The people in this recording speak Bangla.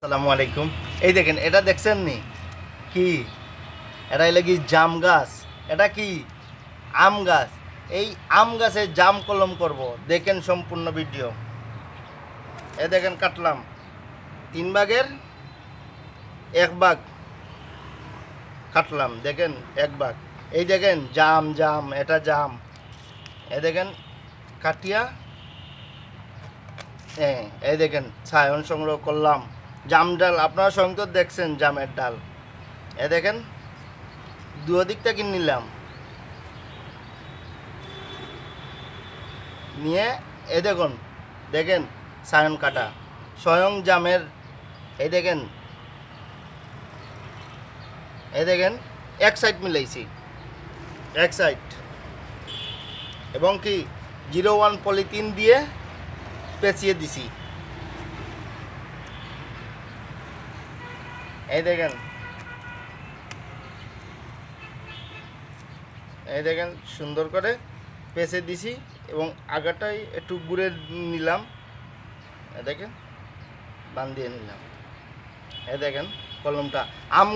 আসসালামু আলাইকুম। এই দেখেন, এটা দেখছেন নি কি? এটা হইলে কি জাম গাছ? এটা কি আম গাছ? এই আম গাছে জাম কলম করব। দেখেন সম্পূর্ণ ভিডিও। এ দেখেন, কাটলাম 3 ভাগের 1 ভাগ কাটলাম। দেখেন 1 ভাগ। এই দেখেন জাম জাম, এটা জাম। এ দেখেন কাটিয়া, হ্যাঁ, এই দেখেন ছায়ন সংগ্রহ করলাম। জাম ডাল আপনারা সংযত দেখছেন, জামের ডাল। এ দেখেন দিক থেকে নিলাম, নিয়ে এ দেখুন, দেখেন সায়ন কাটা স্বয়ং জামের। এই দেখেন, এই দেখেন এক সাইড মিলাইছি, এক সাইড, এবং কি 01 পলিথিন দিয়ে পেঁচিয়ে দিছি। এই দেখেন, এই দেখেন সুন্দর করে পেঁচে দিছি, এবং আগাটাই একটু গুঁড়ে নিলাম। এ দেখেন বান্ধিয়ে নিলাম। এই দেখেন কলমটা আম